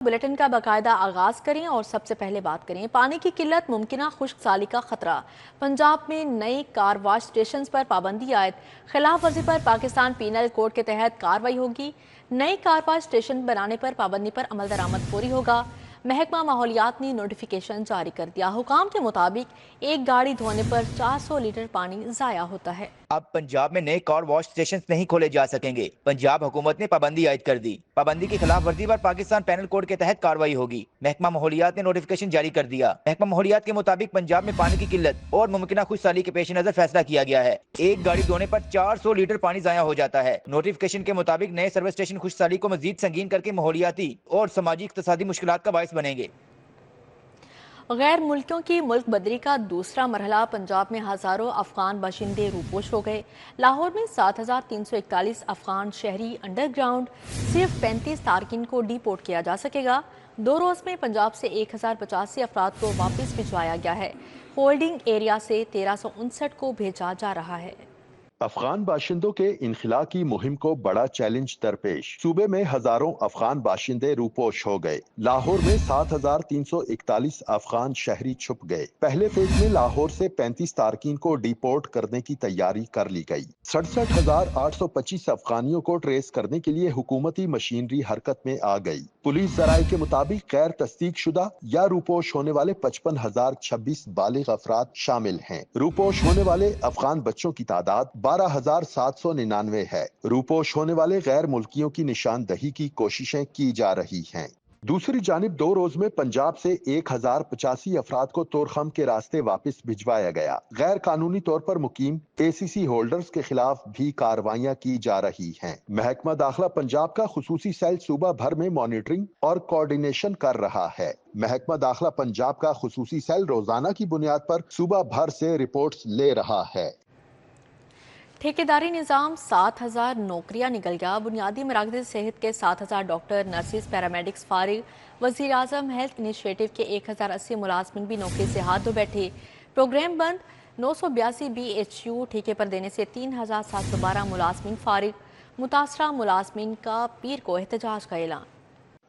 Bulletin کا باقاعدہ آغاز کریں اور سب سے پہلے بات کریں پانی کی قلت، ممکنہ خشک سالی کا خطرہ۔ پنجاب میں نئی کار واش اسٹیشنز پر پابندی عائد، خلاف ورزی پر پاکستان پینل کوڈ کے تحت کارروائی ہوگی۔ نئی کار واش اسٹیشن بنانے پر پابندی پر عمل درآمد فوری ہوگا۔ محکمہ ماحولیات نے نوٹیفیکیشن جاری کر دیا۔ حکام کے مطابق ایک گاڑی دھونے پر 400 لیٹر پانی ضائع ہوتا ہے۔ اب پنجاب میں نئے کار واش اسٹیشنز نہیں کھولے جا سکیں گے۔ پنجاب حکومت نے پابندی عائد کر دی۔ پابندی کی خلاف ورزی پر پاکستان پینل کوڈ کے تحت کارروائی ہوگی۔ محکمہ ماحولیات نے نوٹیفیکیشن جاری کر دیا۔ محکمہ ماحولیات کے مطابق پنجاب میں پانی کی قلت اور ممکنہ خشک سالی کے پیش نظر فیصلہ کیا گیا ہے۔ ایک گاڑی دھونے پر 400 لیٹر پانی ضائع ہو جاتا ہے۔ نوٹیفیکیشن کے مطابق نئے سروس اسٹیشن خشک سالی کو مزید سنگین کر کے ماحولیاتی اور سماجی اقتصادی مشکلات کا باعث بنیں گے۔ غیر ملکیوں کی ملک بدری کا دوسرا مرحلہ، پنجاب میں ہزاروں افغان باشندے روپوش ہو گئے۔ لاہور میں 7341 افغان شہری انڈر گراؤنڈ، صرف 35 تارکین کو ڈی پورٹ کیا جا سکے گا۔ 2 روز میں پنجاب سے 1085 افراد کو واپس بھجوایا گیا ہے۔ ہولڈنگ ایریا سے 1359 کو بھیجا جا رہا ہے۔ افغان باشندوں کے انخلاء کی مہم کو بڑا چیلنج درپیش، صوبے میں ہزاروں افغان باشندے روپوش ہو گئے۔ لاہور میں 7341 افغان شہری چھپ گئے۔ پہلے فیز میں لاہور سے 35 تارکین کو ڈی پورٹ کرنے کی تیاری کر لی گئی۔ 67,825 افغانیوں کو ٹریس کرنے کے لیے حکومتی مشینری حرکت میں آ گئی۔ پولیس ذرائع کے مطابق غیر تصدیق شدہ یا روپوش ہونے والے 55,026 بالغ افراد شامل ہیں۔ روپوش ہونے والے افغان بچوں کی تعداد 12,799 ہے۔ روپوش ہونے والے غیر ملکیوں کی نشاندہی کی کوششیں کی جا رہی ہیں۔ دوسری جانب 2 روز میں پنجاب سے 1085 افراد کو طورخم کے راستے واپس بھجوایا گیا۔ غیر قانونی طور پر مقیم ACC ہولڈرز کے خلاف بھی کارروائیاں کی جا رہی ہیں۔ محکمہ داخلہ پنجاب کا خصوصی سیل صوبہ بھر میں مانیٹرنگ اور کوارڈینیشن کر رہا ہے۔ محکمہ داخلہ پنجاب کا خصوصی سیل روزانہ کی بنیاد پر صوبہ بھر سے رپورٹس لے رہا ہے۔ ٹھیکیداری نظام 7,000 نوکریاں نکل گیا۔ بنیادی مراکز صحت کے 7,000 ڈاکٹر، نرسز، پیرامیڈکس فارغ۔ وزیر اعظم ہیلتھ انیشیٹو کے 1080 ملازمین بھی نوکری سے ہاتھ دھو بیٹھے۔ پروگرام بند، 982 BHU ٹھیکے پر دینے سے 3,712 ملازمین فارغ۔ متاثرہ ملازمین کا پیر کو احتجاج کا اعلان۔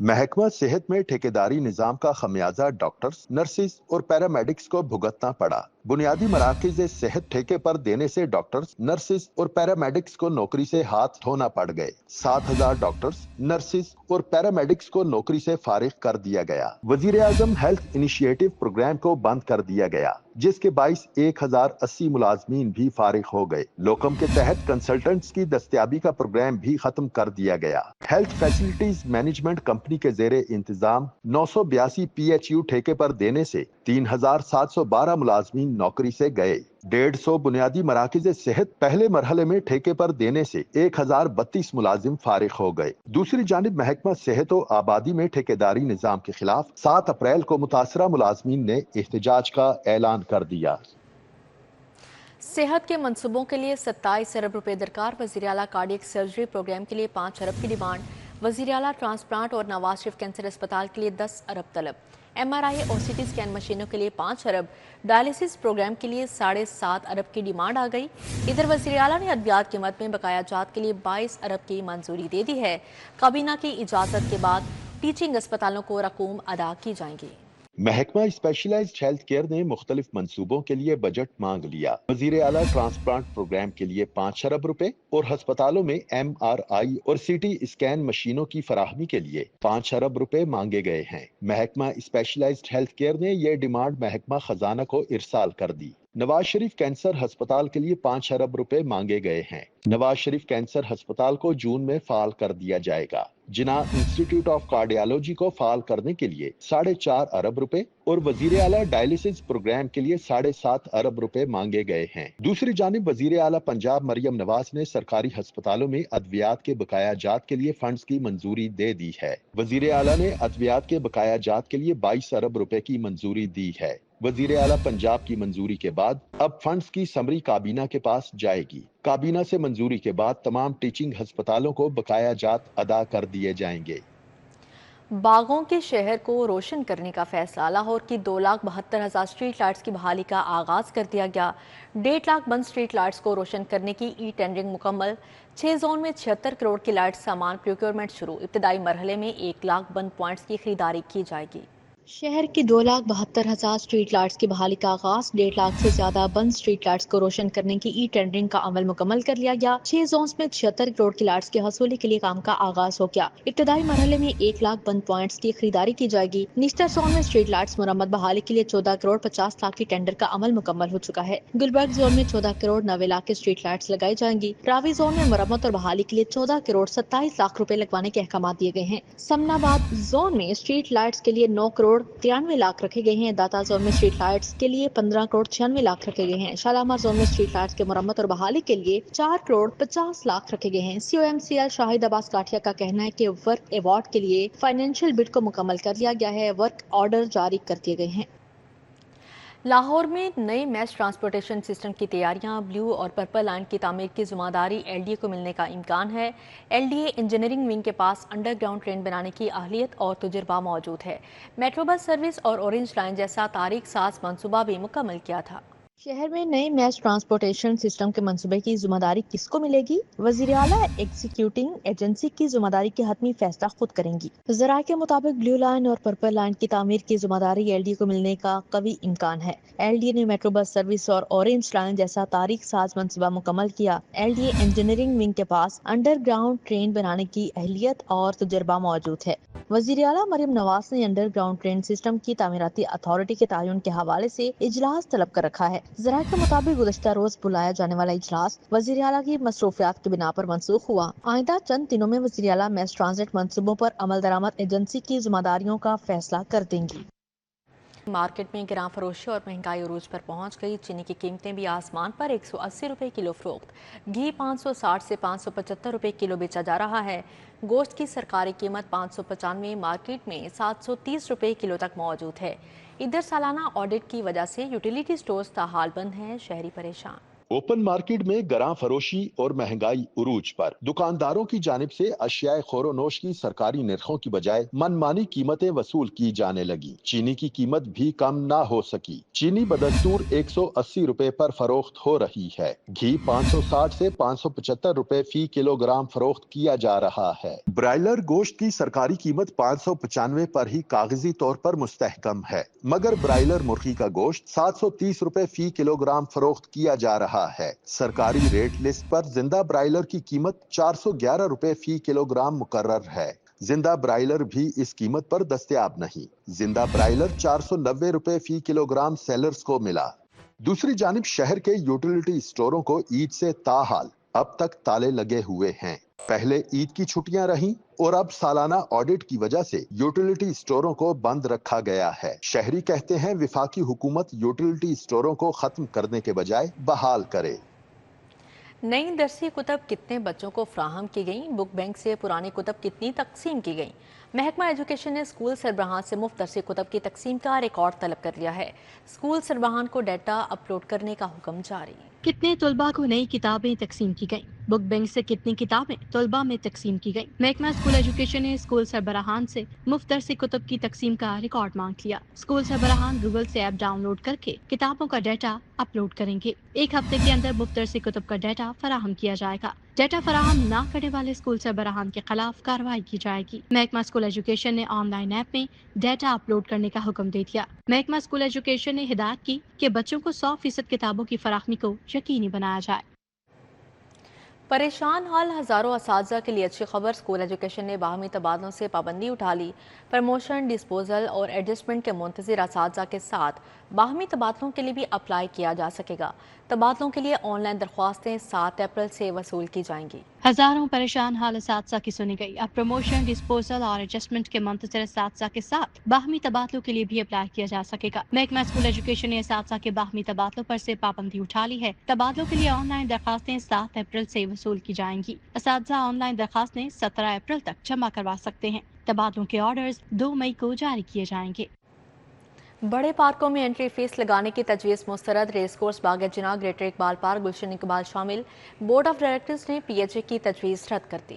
محکمہ صحت میں ٹھیکیداری نظام کا خمیازہ ڈاکٹرز، نرسز اور پیرامیڈکس کو بھگتنا پڑا۔ بنیادی مراکز صحت ٹھیکے پر دینے سے ڈاکٹرز، نرسز اور پیرامیڈکس کو نوکری سے ہاتھ دھونا پڑ گئے۔ 7,000 ڈاکٹرز، نرسز اور پیرامیڈکس کو نوکری سے فارغ کر دیا گیا۔ وزیر اعظم ہیلتھ انیشیٹو پروگرام کو بند کر دیا گیا، جس کے باعث 1080 ملازمین بھی فارغ ہو گئے۔ لوکم کے تحت کنسلٹنٹس کی دستیابی کا پروگرام بھی ختم کر دیا گیا۔ ہیلتھ فیسلٹیز مینجمنٹ کمپنی کے زیر انتظام 982 PHU ٹھیکے پر دینے سے 3,712 ملازمین نوکری سے گئے۔ 150 بنیادی مراکز صحت پہلے مرحلے میں ٹھیکے پر دینے سے 1032 ملازم فارغ ہو گئے۔ دوسری جانب محکمہ صحت و آبادی میں ٹھیکیداری نظام کے خلاف 7 اپریل کو متاثرہ ملازمین نے احتجاج کا اعلان کر دیا۔ صحت کے منصوبوں کے لیے 27 ارب روپے درکار۔ وزیر اعلیٰ کارڈیک سرجری پروگرام کے لیے 5 ارب کی ڈیمانڈ۔ وزیر اعلیٰ ٹرانسپلانٹ اور نواز شریف کینسر اسپتال کے لیے 10 ارب طلب۔ MRI اور CT اسکین مشینوں کے لیے 5 ارب۔ ڈائلسس پروگرام کے لیے 7.5 ارب کی ڈیمانڈ آ گئی۔ ادھر وزیر اعلیٰ نے ادویات کی مد میں بقایا جات کے لیے 22 ارب کی منظوری دے دی ہے۔ کابینہ کی اجازت کے بعد ٹیچنگ اسپتالوں کو رقوم ادا کی جائیں گی۔ محکمہ اسپیشلائزڈ ہیلتھ کیئر نے مختلف منصوبوں کے لیے بجٹ مانگ لیا۔ وزیر اعلیٰ ٹرانسپلانٹ پروگرام کے لیے 5 ارب روپے اور ہسپتالوں میں MRI اور CT اسکین مشینوں کی فراہمی کے لیے 5 ارب روپے مانگے گئے ہیں۔ محکمہ اسپیشلائزڈ ہیلتھ کیئر نے یہ ڈیمانڈ محکمہ خزانہ کو ارسال کر دی۔ نواز شریف کینسر ہسپتال کے لیے 5 ارب روپے مانگے گئے ہیں۔ نواز شریف کینسر ہسپتال کو جون میں فعال کر دیا جائے گا۔ جناح انسٹی ٹیوٹ آف کارڈیالوجی کو فعال کرنے کے لیے 4.5 ارب روپے اور وزیر اعلیٰ ڈائلسس پروگرام کے لیے 7.5 ارب روپے مانگے گئے ہیں۔ دوسری جانب وزیر اعلیٰ پنجاب مریم نواز نے سرکاری ہسپتالوں میں ادویات کے بقایا جات کے لیے فنڈز کی منظوری دے دی ہے۔ وزیر اعلیٰ نے ادویات کے بقایا جات کے لیے 22 ارب روپے کی منظوری دی ہے۔ وزیر اعلیٰ پنجاب کی منظوری کے بعد اب فنڈز کی سمری کابینہ کے پاس جائے گی۔ کابینہ سے منظوری کے بعد تمام ٹیچنگ ہسپتالوں کو بقایا جات ادا کر دیے جائیں گے۔ باغوں کے شہر کو روشن کرنے کا فیصلہ، لاہور کی 2,72,000 اسٹریٹ لائٹس کی بحالی کا آغاز کر دیا گیا۔ 1.5 لاکھ بند اسٹریٹ لائٹس کو روشن کرنے کی ای ٹینڈرنگ مکمل، 6 زون میں 76 کروڑ کی لائٹ سامان پروکیورمنٹ شروع، ابتدائی مرحلے میں 1 لاکھ بند پوائنٹس کی خریداری کی جائے گی۔ شہر کی 2,72,000 اسٹریٹ لائٹس کی بحالی کا آغاز، 1.5 لاکھ سے زیادہ بند اسٹریٹ لائٹس کو روشن کرنے کی ای ٹینڈرنگ کا عمل مکمل کر لیا گیا۔ 6 زونز میں 76 کروڑ کی لائٹس کی حصولی کے لیے کام کا آغاز ہو گیا۔ ابتدائی مرحلے میں 1 لاکھ بند پوائنٹس کی خریداری کی جائے گی۔ نیشتر زون میں اسٹریٹ لائٹس مرمت بحالی کے لیے 14 کروڑ 50 لاکھ کی ٹینڈر کا عمل مکمل ہو چکا ہے۔ گلبرگ زون میں 14 کروڑ 90 لاکھ کی اسٹریٹ لائٹس لگائی جائیں گی۔ راوی زون میں مرمت اور بحالی کے لیے 14 کروڑ 27 لاکھ روپے لگوانے کے احکامات دیے گئے ہیں۔ سمن آباد زون میں اسٹریٹ لائٹس کے لیے 9 کروڑ 93 لاکھ رکھے گئے ہیں۔ داتا زون میں اسٹریٹ لائٹس کے لیے 15 کروڑ 96 لاکھ رکھے گئے ہیں۔ شالامار زون میں اسٹریٹ لائٹس کے مرمت اور بحالی کے لیے 4 کروڑ 50 لاکھ رکھے گئے ہیں۔ COMCL شاہد عباس کاٹھیا کا کہنا ہے کہ ورک ایوارڈ کے لیے فائنینشیل بڈ کو مکمل کر لیا گیا ہے، ورک آرڈر جاری کر دیے گئے ہیں۔ لاہور میں نئے میس ٹرانسپورٹیشن سسٹم کی تیاریاں، بلیو اور پرپل لائن کی تعمیر کی ذمہ داری LDA کو ملنے کا امکان ہے۔ LDA انجینئرنگ ونگ کے پاس انڈر گراؤنڈ ٹرین بنانے کی اہلیت اور تجربہ موجود ہے۔ میٹرو بس سروس اور اورنج لائن جیسا تاریخ ساز منصوبہ بھی مکمل کیا تھا۔ شہر میں نئے میس ٹرانسپورٹیشن سسٹم کے منصوبے کی ذمہ داری کس کو ملے گی؟ وزیر اعلیٰ ایگزیکیوٹنگ ایجنسی کی ذمہ داری کے حتمی فیصلہ خود کریں گی۔ ذرائع کے مطابق بلیو لائن اور پرپل لائن کی تعمیر کی ذمہ داری LDA کو ملنے کا قوی امکان ہے۔ LDA نے میٹرو بس سروس اور اورنج لائن جیسا تاریخ ساز منصوبہ مکمل کیا۔ LDA انجینئرنگ ونگ کے پاس انڈر گراؤنڈ ٹرین بنانے کی اہلیت اور تجربہ موجود ہے۔ وزیر اعلیٰ مریم نواز نے انڈر گراؤنڈ ٹرین سسٹم کی تعمیراتی اتھارٹی کے تعین کے حوالے سے اجلاس طلب کر رکھا ہے۔ ذرائع کے مطابق گزشتہ روز بلایا جانے والا اجلاس وزیر اعلیٰ کی مصروفیات کی بنا پر منسوخ ہوا۔ آئندہ چند دنوں میں وزیر اعلیٰ میس ٹرانزٹ منصوبوں پر عمل درآمد ایجنسی کی ذمہ داریوں کا فیصلہ کر دیں گی۔ مارکیٹ میں گراں فروشی اور مہنگائی عروج پر پہنچ گئی، چینی کی قیمتیں بھی آسمان پر، 180 روپے کلو فروخت، گھی 560 سے 575 روپے کلو بیچا جا رہا ہے۔ گوشت کی سرکاری قیمت 595 مارکیٹ میں 730 روپے کلو تک موجود ہے۔ ادھر سالانہ آڈٹ کی وجہ سے یوٹیلیٹی سٹورز تاحال بند ہیں، شہری پریشان۔ اوپن مارکیٹ میں گراں فروشی اور مہنگائی عروج پر دکانداروں کی جانب سے اشیاء خور و نوش کی سرکاری نرخوں کی بجائے من مانی قیمتیں وصول کی جانے لگی۔ چینی کی قیمت بھی کم نہ ہو سکی، چینی بدستور 180 روپے پر فروخت ہو رہی ہے۔ گھی 560 سے 575 روپے فی کلو گرام فروخت کیا جا رہا ہے۔ برائلر گوشت کی سرکاری قیمت 595 پر ہی کاغذی طور پر مستحکم ہے، مگر برائلر مرغی کا گوشت 730 روپے فی کلو گرام فروخت کیا جا رہا ہے۔ سرکاری ریٹ لسٹ پر زندہ برائلر کی قیمت 411 روپے فی کلو گرام مقرر ہے۔ زندہ برائلر بھی اس قیمت پر دستیاب نہیں۔ زندہ برائلر 490 روپے فی کلو گرام سیلرز کو ملا۔ دوسری جانب شہر کے یوٹیلیٹی اسٹوروں کو عید سے تاحال اب تک تالے لگے ہوئے ہیں۔ پہلے عید کی چھٹیاں رہیں اور اب سالانہ آڈٹ کی وجہ سے یوٹیلیٹی اسٹوروں کو بند رکھا گیا ہے۔ شہری کہتے ہیں وفاقی حکومت یوٹیلیٹی اسٹوروں کو ختم کرنے کے بجائے بحال کرے۔ نئی درسی کتب کتنے بچوں کو فراہم کی گئیں؟ بک بینک سے پرانی کتب کتنی تقسیم کی گئیں؟ محکمہ ایجوکیشن نے اسکول سربراہان سے مفت درسی کتب کی تقسیم کا ریکارڈ طلب کر لیا ہے۔ اسکول سربراہان کو ڈیٹا اپلوڈ کرنے کا حکم جاری۔ کتنے طلباء کو نئی کتابیں تقسیم کی گئیں؟ بک بینک سے کتنی کتابیں طلباء میں تقسیم کی گئیں؟ محکمہ اسکول ایجوکیشن نے اسکول سربراہان سے مفت درسی کتب کی تقسیم کا ریکارڈ مانگ لیا۔ اسکول سربراہان گوگل سے ایپ ڈاؤن لوڈ کر کے کتابوں کا ڈیٹا اپلوڈ کریں گے۔ 1 ہفتے کے اندر مفت درسی کتب کا ڈیٹا فراہم کیا جائے گا۔ ڈیٹا فراہم نہ کرنے والے اسکول سربراہان کے خلاف کارروائی کی جائے گی۔ محکمہ اسکول ایجوکیشن نے آن لائن ایپ میں ڈیٹا اپلوڈ کرنے کا حکم دے دیا۔ محکمہ اسکول ایجوکیشن نے ہدایت کی کہ بچوں کو 100% کتابوں کی فراہمی کو یقینی بنایا جائے۔ پریشان حال ہزاروں اساتذہ کے لیے اچھی خبر، اسکول ایجوکیشن نے باہمی تبادلوں سے پابندی اٹھا لی۔ پروموشن، ڈسپوزل اور ایڈجسٹمنٹ کے منتظر اساتذہ کے ساتھ باہمی تبادلوں کے لیے بھی اپلائی کیا جا سکے گا۔ تبادلوں کے لیے آن لائن درخواستیں 7 اپریل سے وصول کی جائیں گی۔ ہزاروں پریشان حال اساتذہ کی سنی گئی۔ اب پروموشن، ڈسپوزل اور ایڈجسٹمنٹ کے منتظر اساتذہ کے ساتھ باہمی تبادلوں کے لیے بھی اپلائی کیا جا سکے گا۔ محکمہ اسکول ایجوکیشن نے اساتذہ کے باہمی تبادلوں پر سے پابندی اٹھا لی ہے۔ تبادلوں کے لیے آن لائن درخواستیں 7 اپریل سے وصول کی جائیں گی۔ اساتذہ آن لائن درخواستیں 17 اپریل تک جمع کروا سکتے ہیں۔ تبادلوں کے آرڈرز 2 مئی کو جاری کیے جائیں گے۔ بڑے پارکوں میں انٹری فیس لگانے کی تجویز مسترد، ریس کورس، باغ جناح، گریٹر اقبال پارک، گلشن اقبال شامل۔ بورڈ آف ڈائریکٹرز نے PHA کی تجویز رد کر دی۔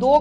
2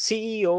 CEO